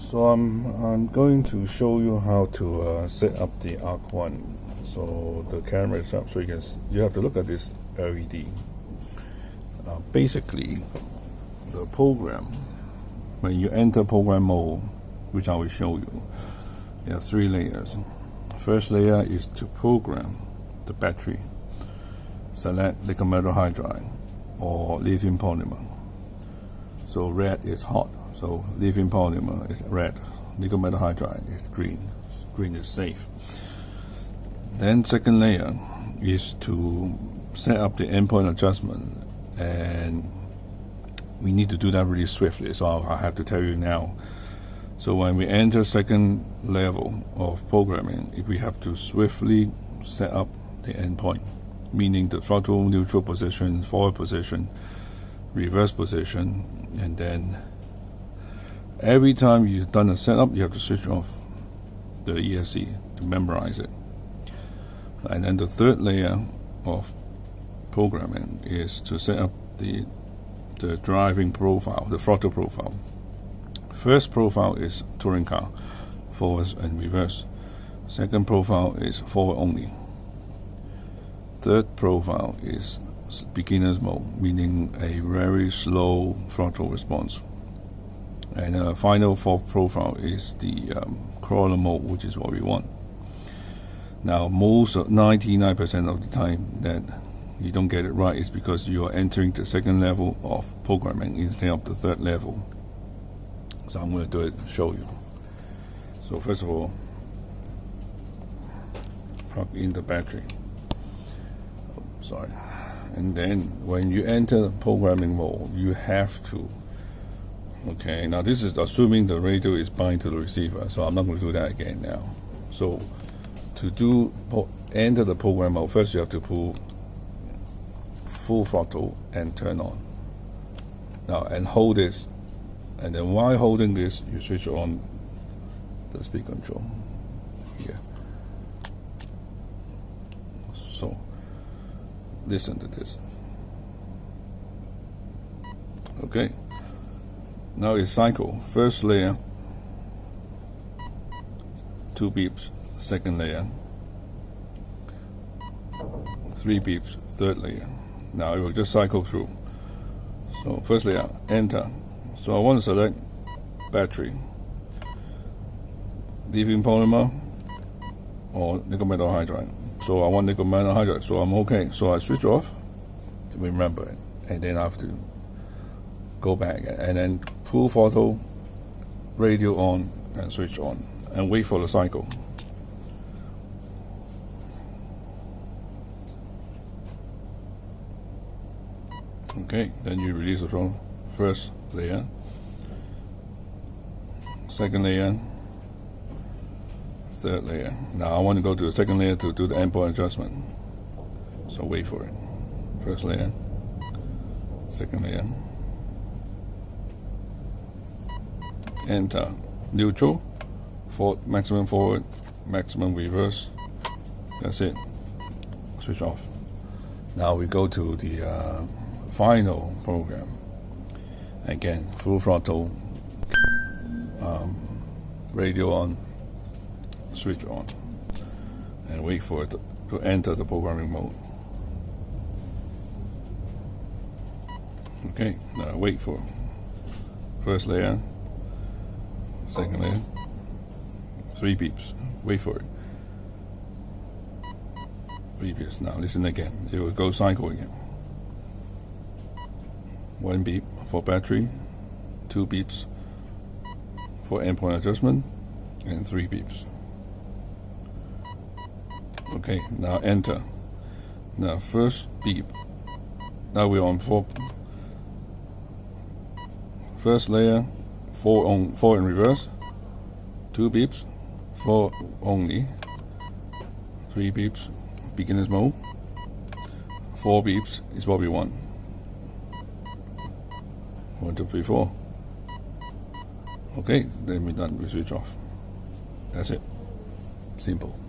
So I'm going to show you how to set up the Arc 1. So the camera is up, so you have to look at this LED. Basically, the program, when you enter program mode, which I will show you, there are 3 layers. First layer is to program the battery. Select lithium metal hydride or lithium polymer. So red is hot, so lithium polymer is red, nickel metal hydride is green. Green is safe. Then second layer is to set up the endpoint adjustment, and we need to do that really swiftly, so I have to tell you now. So when we enter second level of programming, if we have to swiftly set up the endpoint, meaning the throttle, neutral position, forward position, reverse position, and then every time you've done a setup, you have to switch off the ESC to memorize it. And then the third layer of programming is to set up the driving profile, the throttle profile. First profile is touring car, forwards and reverse. Second profile is forward only. Third profile is beginner's mode, meaning a very slow throttle response. And final fourth profile is the crawler mode, which is what we want. Now, 99% of the time that you don't get it right is because you are entering the second level of programming instead of the third level. So I'm going to do it and show you. So first of all, plug in the battery. Sorry. And then when you enter the programming mode, you have to, okay, now this is assuming the radio is bind to the receiver, so I'm not going to do that again now. So to enter the program mode, first you have to pull full throttle and turn on. Now, and hold this, and then while holding this, you switch on the speed control here. So listen to this. Okay, now it's cycle. First layer, 2 beeps. Second layer, 3 beeps. Third layer. Now it will just cycle through. So first layer, enter. So I want to select battery, lithium polymer or nickel metal hydride. So I want nickel metal hydride, so I'm okay. So I switch off to remember it, and then I have to go back and then full throttle, radio on and switch on, and wait for the cycle. Okay, then you release the throttle. First layer, second layer, third layer. Now I want to go to the second layer to do the endpoint adjustment. So wait for it. First layer, second layer, enter. Neutral, maximum forward, maximum reverse. That's it. Switch off. Now we go to the final program. Again, full throttle, radio on, switch on, and wait for it to enter the programming mode. Okay, now wait for first layer, second layer, 3 beeps. Wait for it. 3 beeps. Now listen again. It will go cycle again. 1 beep for battery, 2 beeps for endpoint adjustment, and 3 beeps. Okay, now enter. Now first beep. Now we're on 4. First layer, 4 in reverse, 2 beeps, 4 only, 3 beeps, beginner's mode, 4 beeps is what we want. 1, 2, 3, 4. Okay, then we're done. We switch off. That's it. Simple.